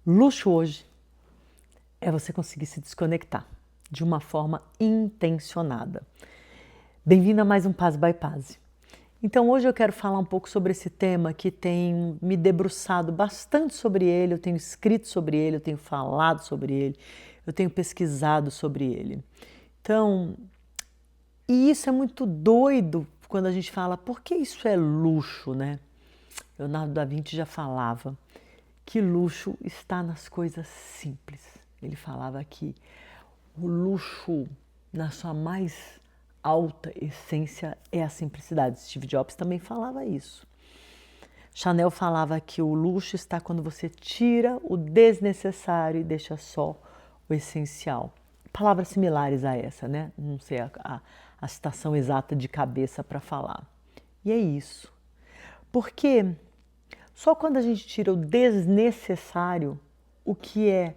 Luxo hoje é você conseguir se desconectar de uma forma intencionada. Bem-vindo a mais um Paz by Paz. Então hoje eu quero falar um pouco sobre esse tema que tem me debruçado bastante sobre ele, eu tenho escrito sobre ele, eu tenho falado sobre ele, eu tenho pesquisado sobre ele. Então, e isso é muito doido quando a gente fala, por que isso é luxo, né? Leonardo da Vinci já falava que luxo está nas coisas simples. Ele falava que o luxo, na sua mais alta essência, é a simplicidade. Steve Jobs também falava isso. Chanel falava que o luxo está quando você tira o desnecessário e deixa só o essencial. Palavras similares a essa, né? Não sei a citação exata de cabeça para falar. E é isso. Porque só quando a gente tira o desnecessário, o que é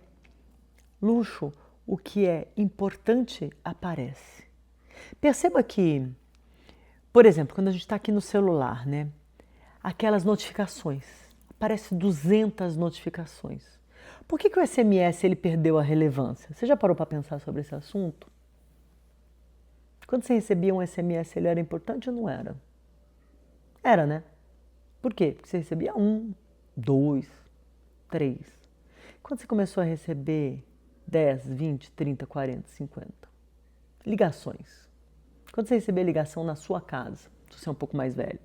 luxo, o que é importante, aparece. Perceba que, por exemplo, quando a gente está aqui no celular, né? Aquelas notificações, aparece 200 notificações. Por que o SMS ele perdeu a relevância? Você já parou para pensar sobre esse assunto? Quando você recebia um SMS, ele era importante ou não era? Era, né? Por quê? Porque você recebia 1, 2, 3. Quando você começou a receber 10, 20, 30, 40, 50 ligações. Quando você receber ligação na sua casa, se você é um pouco mais velho,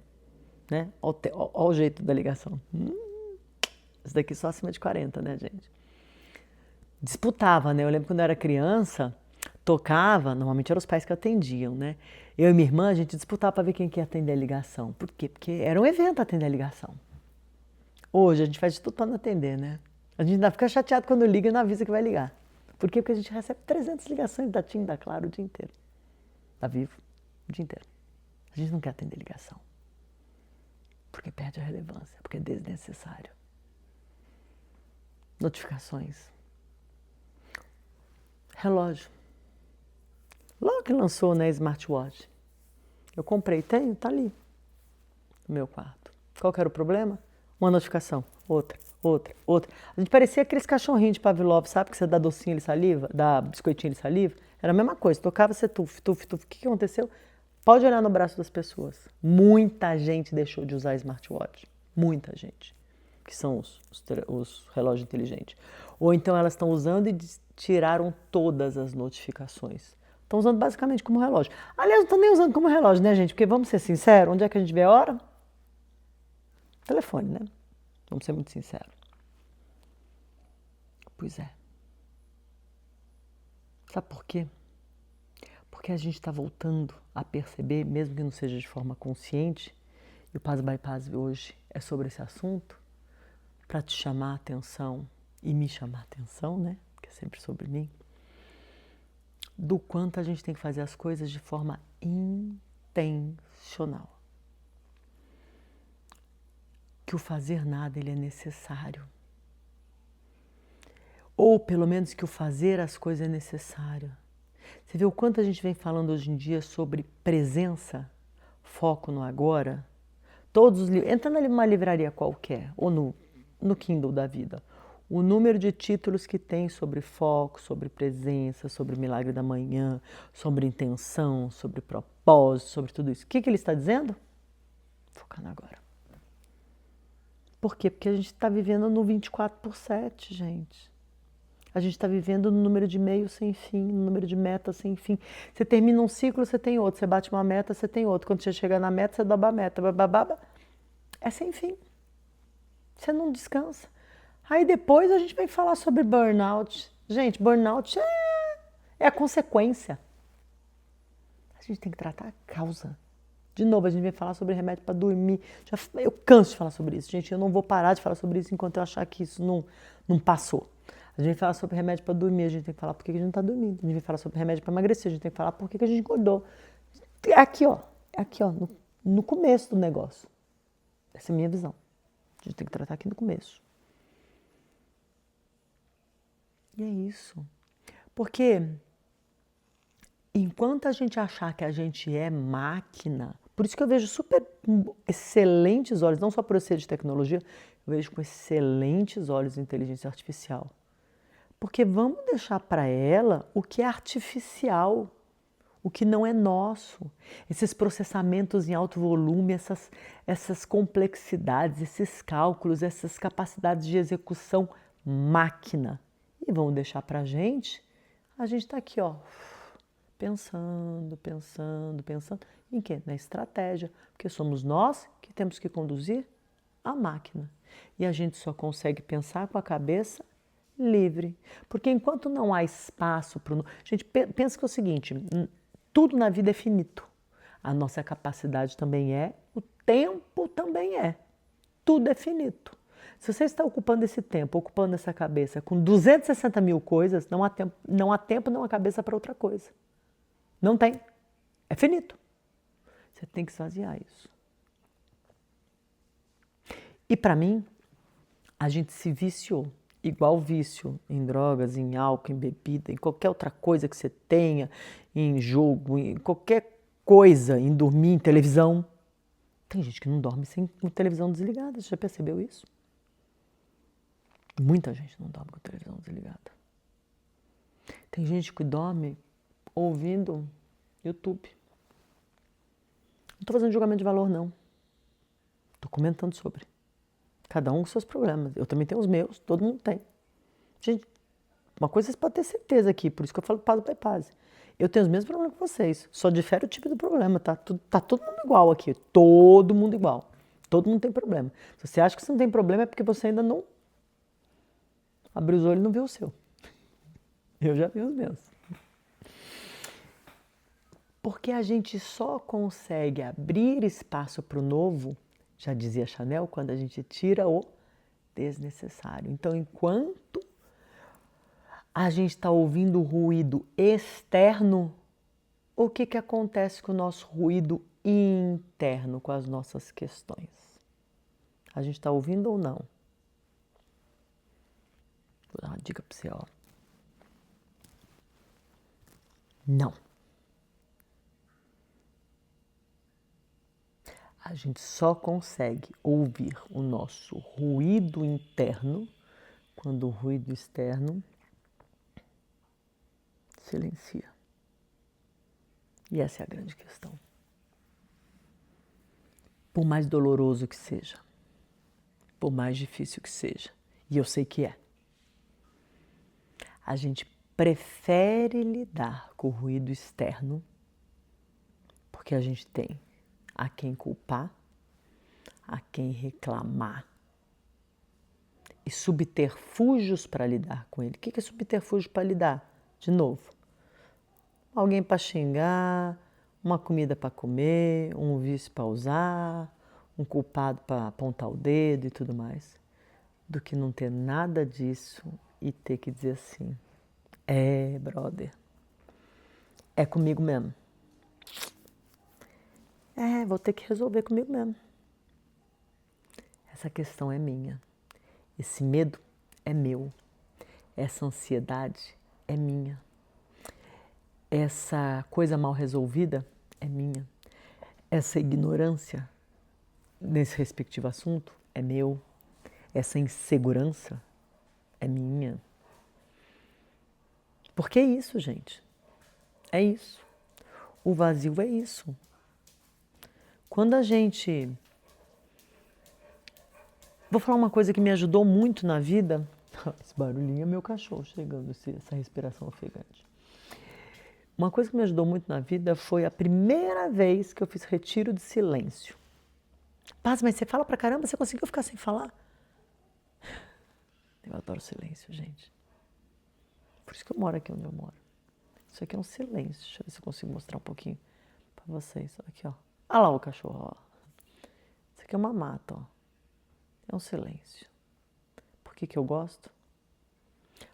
né? Olha o jeito da ligação. Isso daqui só acima de 40, né, gente? Disputava, né? Eu lembro quando eu era criança, tocava, normalmente eram os pais que atendiam, né? Eu e minha irmã, a gente disputava para ver quem que ia atender a ligação. Por quê? Porque era um evento atender a ligação. Hoje a gente faz de tudo para não atender, né? A gente ainda fica chateado quando liga e não avisa que vai ligar. Por quê? Porque a gente recebe 300 ligações da TIM, da Claro o dia inteiro. Da Vivo, o dia inteiro. A gente não quer atender ligação. Porque perde a relevância, porque é desnecessário. Notificações. Relógio. Logo que lançou, né, smartwatch. Eu comprei, tenho, tá ali no meu quarto. Qual que era o problema? Uma notificação, outra, outra, outra. A gente parecia aqueles cachorrinhos de Pavlov, sabe? Que você dá docinho e saliva, dá biscoitinho e saliva. Era a mesma coisa, tocava, você tuf, tuf, tuf. O que aconteceu? Pode olhar no braço das pessoas. Muita gente deixou de usar smartwatch. Muita gente. Que são os relógios inteligentes. Ou então elas estão usando e tiraram todas as notificações. Estão usando basicamente como relógio. Aliás, não estão nem usando como relógio, né, gente? Porque vamos ser sinceros, onde é que a gente vê a hora? Telefone, né? Vamos ser muito sinceros. Pois é. Sabe por quê? Porque a gente está voltando a perceber, mesmo que não seja de forma consciente, e o Paz by Paz hoje é sobre esse assunto, para te chamar a atenção e me chamar a atenção, né? Que é sempre sobre mim, do quanto a gente tem que fazer as coisas de forma intencional. Que o fazer nada ele é necessário. Ou pelo menos que o fazer as coisas é necessário. Você vê o quanto a gente vem falando hoje em dia sobre presença, foco no agora? Todos os livros, entra numa livraria qualquer, ou no Kindle da vida, o número de títulos que tem sobre foco, sobre presença, sobre milagre da manhã, sobre intenção, sobre propósito, sobre tudo isso. O que ele está dizendo? Focar no agora. Por quê? Porque a gente está vivendo no 24/7, gente. A gente está vivendo no número de e-mails sem fim, no número de metas sem fim. Você termina um ciclo, você tem outro. Você bate uma meta, você tem outro. Quando você chega na meta, você dobra a meta. Babababa. É sem fim. Você não descansa. Aí depois a gente vai falar sobre burnout. Gente, burnout é a consequência. A gente tem que tratar a causa. De novo, a gente vai falar sobre remédio para dormir. Eu canso de falar sobre isso, gente. Eu não vou parar de falar sobre isso enquanto eu achar que isso não passou. A gente vai falar sobre remédio para dormir, a gente tem que falar por que a gente não está dormindo. A gente vai falar sobre remédio para emagrecer, a gente tem que falar por que a gente engordou. Aqui, ó, no começo do negócio. Essa é a minha visão. A gente tem que tratar aqui no começo. E é isso. Porque enquanto a gente achar que a gente é máquina, por isso que eu vejo super excelentes olhos, não só por eu ser de tecnologia, eu vejo com excelentes olhos a inteligência artificial. Porque vamos deixar para ela o que é artificial, o que não é nosso. Esses processamentos em alto volume, essas complexidades, esses cálculos, essas capacidades de execução máquina. E vamos deixar para a gente está aqui, ó, pensando, pensando, pensando. Em quê? Na estratégia. Porque somos nós que temos que conduzir a máquina. E a gente só consegue pensar com a cabeça livre. Porque enquanto não há espaço para o... Gente, pensa que é o seguinte, tudo na vida é finito. A nossa capacidade também é, o tempo também é. Tudo é finito. Se você está ocupando esse tempo, ocupando essa cabeça com 260 mil coisas, não há tempo, não há cabeça para outra coisa. Não tem. É finito. Você tem que esvaziar isso. E para mim, a gente se viciou. Igual vício em drogas, em álcool, em bebida, em qualquer outra coisa que você tenha, em jogo, em qualquer coisa, em dormir, em televisão. Tem gente que não dorme sem a televisão desligada, você já percebeu isso? Muita gente não dorme com a televisão desligada. Tem gente que dorme ouvindo YouTube. Não estou fazendo julgamento de valor, não. Estou comentando sobre. Cada um com seus problemas. Eu também tenho os meus, todo mundo tem. Gente, uma coisa vocês podem ter certeza aqui, por isso que eu falo passo by passo. Eu tenho os mesmos problemas que vocês, só difere o tipo do problema, tá? Tá todo mundo igual aqui, todo mundo igual. Todo mundo tem problema. Se você acha que você não tem problema é porque você ainda não abriu os olhos e não viu o seu. Eu já vi os meus. Porque a gente só consegue abrir espaço para o novo, já dizia Chanel, quando a gente tira o desnecessário. Então, enquanto a gente está ouvindo o ruído externo, o que acontece com o nosso ruído interno, com as nossas questões? A gente está ouvindo ou não? Vou dar uma dica para você, ó. Não. A gente só consegue ouvir o nosso ruído interno quando o ruído externo silencia. E essa é a grande questão. Por mais doloroso que seja, por mais difícil que seja, e eu sei que é, a gente prefere lidar com o ruído externo porque a gente tem a quem culpar, a quem reclamar e subterfúgios para lidar com ele. O que é subterfúgio para lidar? De novo, alguém para xingar, uma comida para comer, um vício para usar, um culpado para apontar o dedo e tudo mais, do que não ter nada disso e ter que dizer assim, brother, é comigo mesmo. Vou ter que resolver comigo mesmo. Essa questão é minha. Esse medo é meu. Essa ansiedade é minha. Essa coisa mal resolvida é minha. Essa ignorância nesse respectivo assunto é meu. Essa insegurança é minha. Porque é isso, gente. É isso. O vazio é isso. Quando a gente... Vou falar uma coisa que me ajudou muito na vida. Esse barulhinho é meu cachorro chegando, essa respiração ofegante. Uma coisa que me ajudou muito na vida foi a primeira vez que eu fiz retiro de silêncio. Paz, mas você fala pra caramba, você conseguiu ficar sem falar? Eu adoro silêncio, gente. Por isso que eu moro aqui onde eu moro. Isso aqui é um silêncio. Deixa eu ver se eu consigo mostrar um pouquinho pra vocês. Aqui, ó. Olha lá o cachorro, ó. Isso aqui é uma mata, ó. É um silêncio. Por que eu gosto?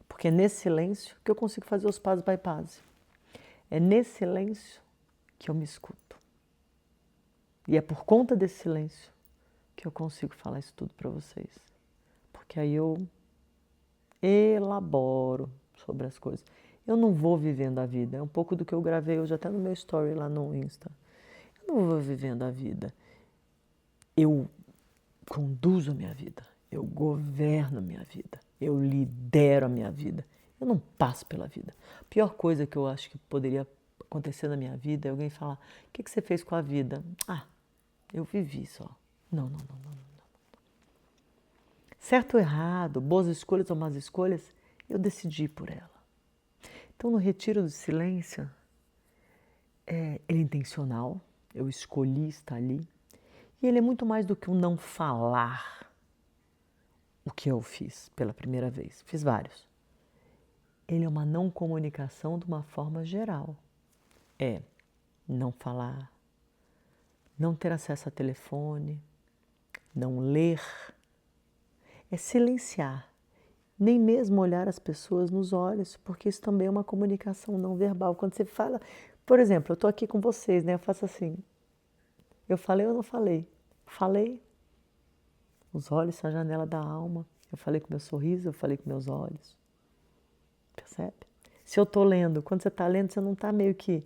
Porque é nesse silêncio que eu consigo fazer os passos by passo. É nesse silêncio que eu me escuto. E é por conta desse silêncio que eu consigo falar isso tudo para vocês. Porque aí eu elaboro sobre as coisas. Eu não vou vivendo a vida. É um pouco do que eu gravei hoje até no meu story lá no Insta. Eu não vou vivendo a vida. Eu conduzo a minha vida. Eu governo a minha vida. Eu lidero a minha vida. Eu não passo pela vida. A pior coisa que eu acho que poderia acontecer na minha vida é alguém falar: o que você fez com a vida? Ah, eu vivi só. Não, não, não, não. Certo ou errado, boas escolhas ou más escolhas, eu decidi por ela. Então, no retiro do silêncio, ele é intencional, eu escolhi estar ali. E ele é muito mais do que um não falar o que eu fiz pela primeira vez. Fiz vários. Ele é uma não comunicação de uma forma geral. É não falar, não ter acesso a telefone, não ler, é silenciar. Nem mesmo olhar as pessoas nos olhos, porque isso também é uma comunicação não verbal. Quando você fala, por exemplo, eu estou aqui com vocês, né? Eu faço assim, eu falei ou não falei? Falei. Os olhos são a janela da alma. Eu falei com meu sorriso, eu falei com meus olhos. Percebe? Se eu estou lendo, quando você está lendo, você não está meio que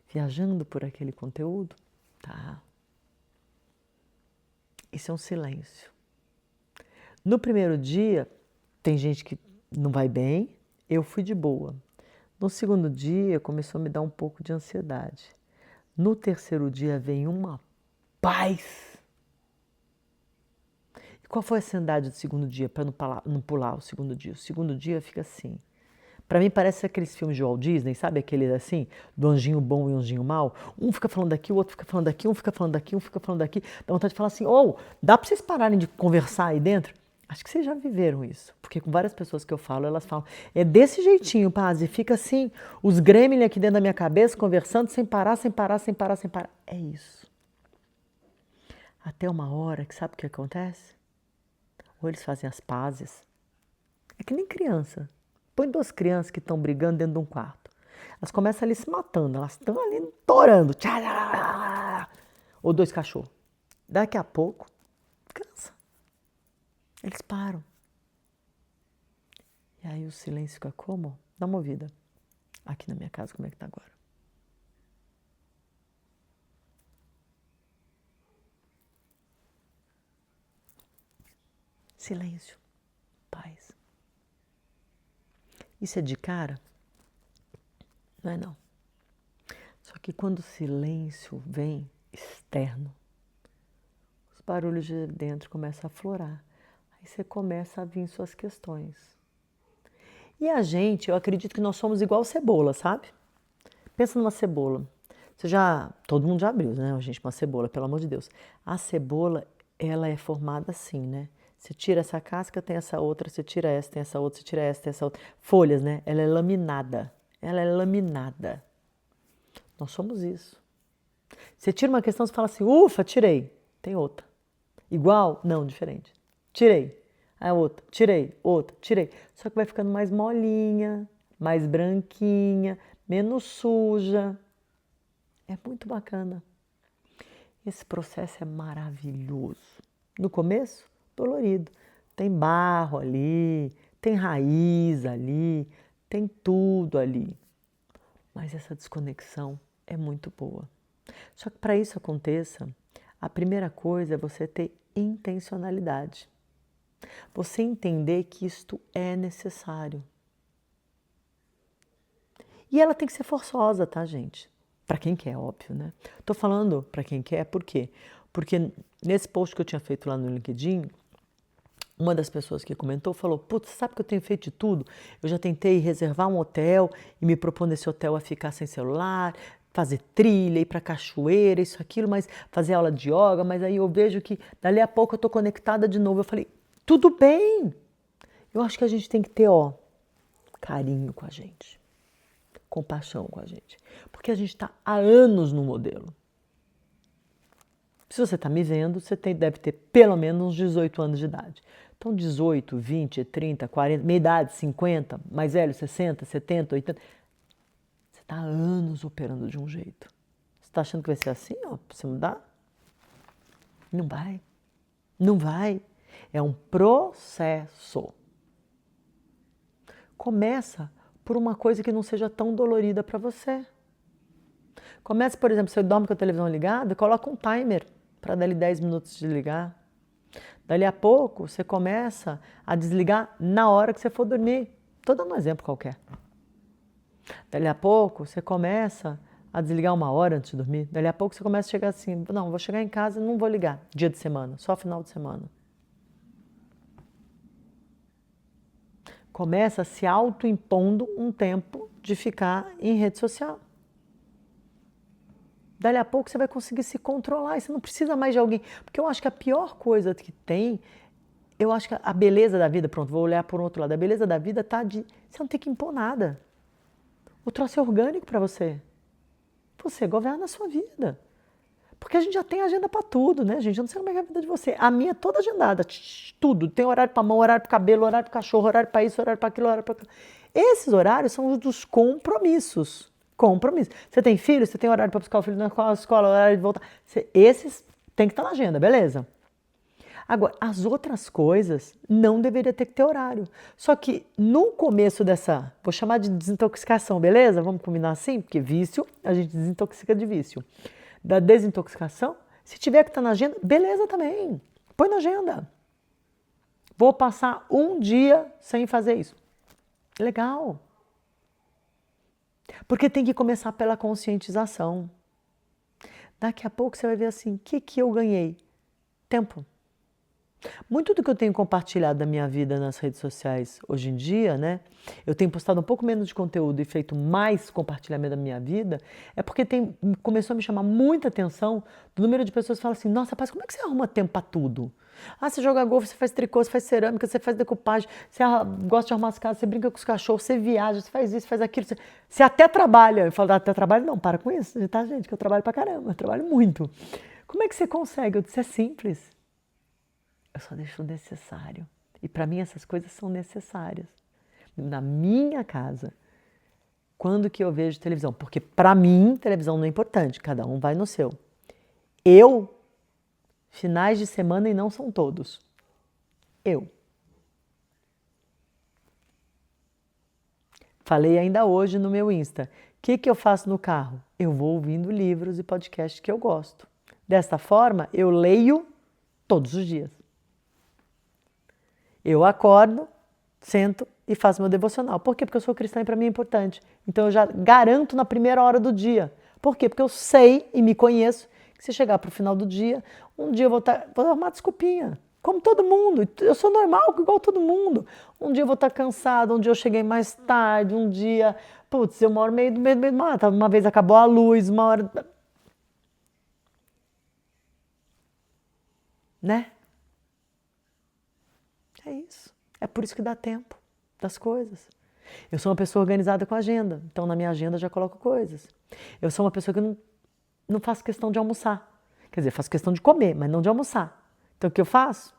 viajando por aquele conteúdo? Tá. Isso é um silêncio. No primeiro dia, tem gente que não vai bem, eu fui de boa. No segundo dia, começou a me dar um pouco de ansiedade. No terceiro dia, vem uma paz. E qual foi a ansiedade do segundo dia, para não pular o segundo dia? O segundo dia fica assim. Para mim parece aqueles filmes de Walt Disney, sabe? Aqueles assim, do anjinho bom e anjinho mau. Um fica falando daqui, o outro fica falando daqui, um fica falando daqui, um fica falando daqui. Dá vontade de falar assim, dá para vocês pararem de conversar aí dentro? Acho que vocês já viveram isso, porque com várias pessoas que eu falo, elas falam, é desse jeitinho, Paz, e fica assim, os gremlins aqui dentro da minha cabeça, conversando sem parar, sem parar, sem parar, sem parar. É isso. Até uma hora que sabe o que acontece? Ou eles fazem as pazes. É que nem criança. Põe duas crianças que estão brigando dentro de um quarto. Elas começam ali se matando, elas estão ali torando. Ou dois cachorros. Daqui a pouco, cansa. Eles param. E aí o silêncio fica como? Dá uma ouvida. Aqui na minha casa, como é que tá agora? Silêncio. Paz. Isso é de cara? Não é não. Só que quando o silêncio vem externo, os barulhos de dentro começam a aflorar. Aí você começa a vir suas questões. E a gente, eu acredito que nós somos igual cebola, sabe? Pensa numa cebola. Todo mundo já abriu, né, gente, uma cebola, pelo amor de Deus. A cebola, ela é formada assim, né? Você tira essa casca, tem essa outra, você tira essa, tem essa outra, você tira essa, tem essa outra. Folhas, né? Ela é laminada. Ela é laminada. Nós somos isso. Você tira uma questão, você fala assim, ufa, tirei. Tem outra. Igual? Não, diferente. Tirei. Aí outra, tirei, outra, tirei. Só que vai ficando mais molinha, mais branquinha, menos suja. É muito bacana. Esse processo é maravilhoso. No começo, dolorido. Tem barro ali, tem raiz ali, tem tudo ali. Mas essa desconexão é muito boa. Só que para isso aconteça, a primeira coisa é você ter intencionalidade. Você entender que isto é necessário. E ela tem que ser forçosa, tá, gente? Para quem quer, óbvio, né? Tô falando para quem quer, por quê? Porque nesse post que eu tinha feito lá no LinkedIn, uma das pessoas que comentou falou, putz, sabe que eu tenho feito de tudo? Eu já tentei reservar um hotel e me propor nesse hotel a ficar sem celular, fazer trilha, ir para cachoeira, isso, aquilo, mas fazer aula de yoga, mas aí eu vejo que dali a pouco eu tô conectada de novo. Eu falei, tudo bem. Eu acho que a gente tem que ter, carinho com a gente, compaixão com a gente, porque a gente está há anos no modelo. Se você está me vendo, você deve ter pelo menos uns 18 anos de idade. Então, 18, 20, 30, 40, meia idade, 50, mais velho, 60, 70, 80. Você está há anos operando de um jeito. Você está achando que vai ser assim, para você mudar? Não vai. Não vai. É um processo. Começa por uma coisa que não seja tão dolorida para você. Começa, por exemplo, você dorme com a televisão ligada, coloca um timer para dali 10 minutos de ligar. Dali a pouco, você começa a desligar na hora que você for dormir. Estou dando um exemplo qualquer. Dali a pouco, você começa a desligar 1 hora antes de dormir. Dali a pouco, você começa a chegar assim, não, vou chegar em casa e não vou ligar dia de semana, só final de semana. Começa se autoimpondo um tempo de ficar em rede social. Dali a pouco você vai conseguir se controlar e você não precisa mais de alguém. Porque eu acho que a pior coisa que tem, eu acho que a beleza da vida, pronto, vou olhar por um outro lado, a beleza da vida tá de você não ter que impor nada. O troço é orgânico para você. Você governa a sua vida. Porque a gente já tem agenda para tudo, né, gente? Eu não sei como é que é a vida de você. A minha é toda agendada, tudo. Tem horário para mão, horário para cabelo, horário para cachorro, horário para isso, horário para aquilo, horário para aquilo. Esses horários são os dos compromissos. Compromisso. Você tem filho, você tem horário para buscar o filho na escola, horário de voltar. Esses tem que estar na agenda, beleza? Agora, as outras coisas não deveria ter que ter horário. Só que no começo dessa, vou chamar de desintoxicação, beleza? Vamos combinar assim? Porque vício, a gente desintoxica de vício. Da desintoxicação, se tiver que estar na agenda, beleza também. Põe na agenda. Vou passar um dia sem fazer isso. Legal. Porque tem que começar pela conscientização. Daqui a pouco você vai ver assim, o que eu ganhei? Tempo. Muito do que eu tenho compartilhado da minha vida nas redes sociais hoje em dia, né? Eu tenho postado um pouco menos de conteúdo e feito mais compartilhamento da minha vida, é porque começou a me chamar muita atenção do número de pessoas que falam assim, nossa, Paz, como é que você arruma tempo para tudo? Ah, você joga golfe, você faz tricô, você faz cerâmica, você faz decupagem, você gosta de arrumar as casas, você brinca com os cachorros, você viaja, você faz isso, faz aquilo, você até trabalha. Eu falo, até trabalho não, para com isso, tá, gente, que eu trabalho pra caramba, eu trabalho muito. Como é que você consegue? Eu disse, é simples. Eu só deixo o necessário. E para mim essas coisas são necessárias. Na minha casa, quando que eu vejo televisão? Porque para mim televisão não é importante, cada um vai no seu. Eu, finais de semana e não são todos. Eu. Falei ainda hoje no meu Insta. O que eu faço no carro? Eu vou ouvindo livros e podcasts que eu gosto. Desta forma, eu leio todos os dias. Eu acordo, sento e faço meu devocional. Por quê? Porque eu sou cristã e para mim é importante. Então eu já garanto na primeira hora do dia. Por quê? Porque eu sei e me conheço que se chegar para o final do dia, um dia eu vou arrumar desculpinha. Como todo mundo. Eu sou normal, igual todo mundo. Um dia eu vou estar cansada, um dia eu cheguei mais tarde, um dia, putz, eu moro meio do meio do mato. Uma vez acabou a luz, uma hora. Né? É isso. É por isso que dá tempo das coisas. Eu sou uma pessoa organizada com agenda, então na minha agenda eu já coloco coisas. Eu sou uma pessoa que não faço questão de almoçar. Quer dizer, faço questão de comer, mas não de almoçar. Então o que eu faço?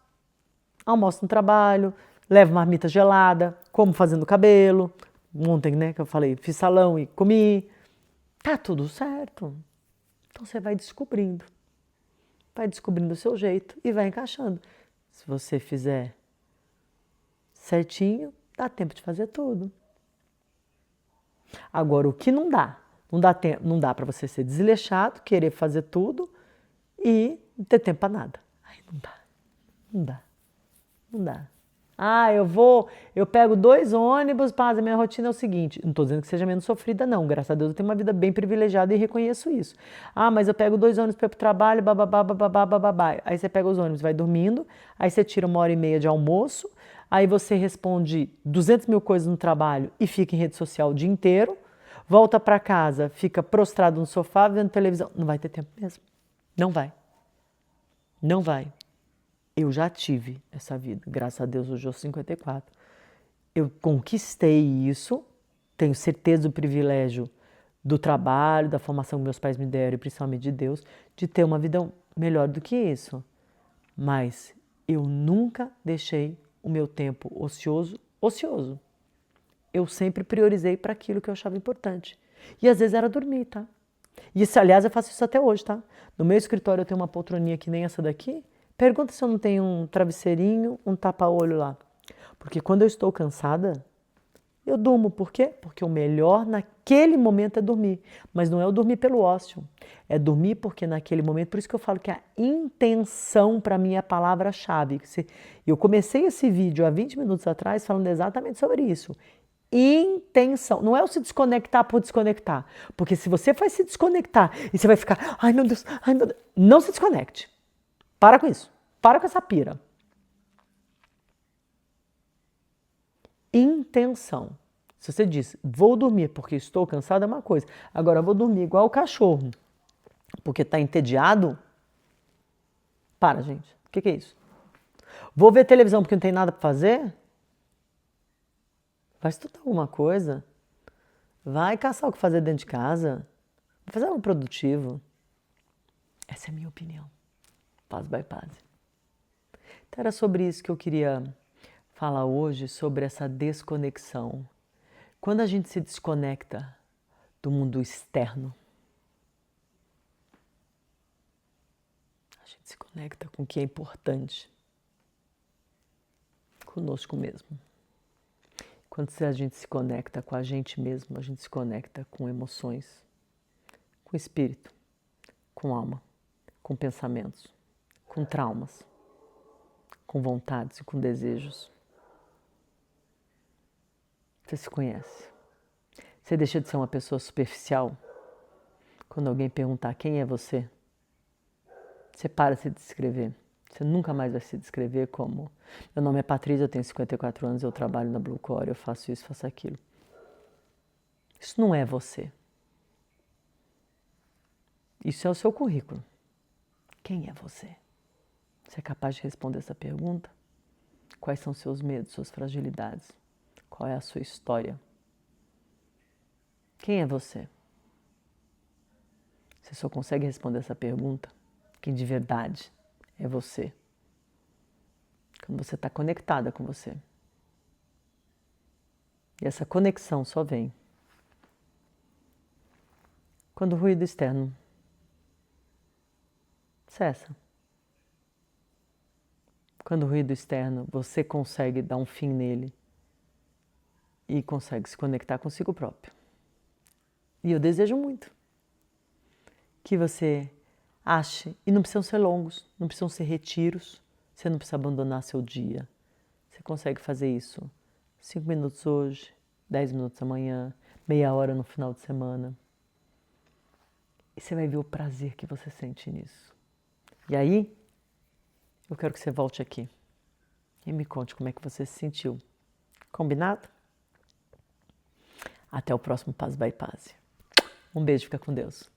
Almoço no trabalho, levo marmita gelada, como fazendo cabelo. Ontem, né, que eu falei, fiz salão e comi. Tá tudo certo. Então você vai descobrindo o seu jeito e vai encaixando. Se você fizer certinho, dá tempo de fazer tudo. Agora, o que não dá? Não dá para você ser desleixado, querer fazer tudo e não ter tempo para nada. Ai, não dá. Ah, eu pego 2 ônibus, a minha rotina é o seguinte, não estou dizendo que seja menos sofrida não, graças a Deus eu tenho uma vida bem privilegiada e reconheço isso. Ah, mas eu pego 2 ônibus para ir para o trabalho, bababá, bababá, bababá. Aí você pega os ônibus, vai dormindo, aí você tira 1h30 de almoço, aí você responde 200 mil coisas no trabalho e fica em rede social o dia inteiro, volta para casa, fica prostrado no sofá vendo televisão. Não vai ter tempo mesmo. Não vai. Não vai. Eu já tive essa vida, graças a Deus, hoje eu sou 54. Eu conquistei isso, tenho certeza do privilégio do trabalho, da formação que meus pais me deram e principalmente de Deus, de ter uma vida melhor do que isso. Mas eu nunca deixei o meu tempo ocioso. Eu sempre priorizei para aquilo que eu achava importante. E às vezes era dormir, tá? E isso, aliás, eu faço isso até hoje, tá? No meu escritório eu tenho uma poltroninha que nem essa daqui. Pergunta se eu não tenho um travesseirinho, um tapa-olho lá. Porque quando eu estou cansada, Eu durmo, por quê? Porque o melhor naquele momento é dormir. Mas não é o dormir pelo ócio. É dormir porque naquele momento, por isso que eu falo que a intenção para mim é a palavra-chave. Eu comecei esse vídeo há 20 minutos atrás falando exatamente sobre isso. Intenção. Não é o se desconectar por desconectar. Porque se você vai se desconectar e você vai ficar, ai meu Deus, não se desconecte. Para com isso. Para com essa pira. Intenção. Se você diz, vou dormir porque estou cansado, é uma coisa. Agora, vou dormir igual o cachorro porque está entediado. Para, gente. O que é isso? Vou ver televisão porque não tem nada para fazer? Vai estudar alguma coisa? Vai caçar o que fazer dentro de casa? Vai fazer algo produtivo? Essa é a minha opinião. Paz by paz. Então era sobre isso que eu queria falar hoje, sobre essa desconexão. Quando a gente se desconecta do mundo externo, a gente se conecta com o que é importante, conosco mesmo. Quando a gente se conecta com a gente mesmo, a gente se conecta com emoções, com espírito, com alma, com pensamentos, com traumas, com vontades e com desejos. Você se conhece. Você deixa de ser uma pessoa superficial. Quando alguém perguntar quem é você, você para de se descrever. Você nunca mais vai se descrever como meu nome é Patrícia, eu tenho 54 anos, eu trabalho na Blue Core, eu faço isso, faço aquilo. Isso não é você. Isso é o seu currículo. Quem é você? Você é capaz de responder essa pergunta? Quais são seus medos, suas fragilidades? Qual é a sua história? Quem é você? Você só consegue responder essa pergunta quem de verdade é você. Quando você está conectada com você. E essa conexão só vem quando o ruído externo cessa. Quando o ruído externo, você consegue dar um fim nele e consegue se conectar consigo próprio. E eu desejo muito que você ache, e não precisam ser longos, não precisam ser retiros, você não precisa abandonar seu dia. Você consegue fazer isso 5 minutos hoje, 10 minutos amanhã, meia hora no final de semana. E você vai ver o prazer que você sente nisso. E aí, eu quero que você volte aqui e me conte como é que você se sentiu. Combinado? Até o próximo Paz by Paz. Um beijo, fica com Deus.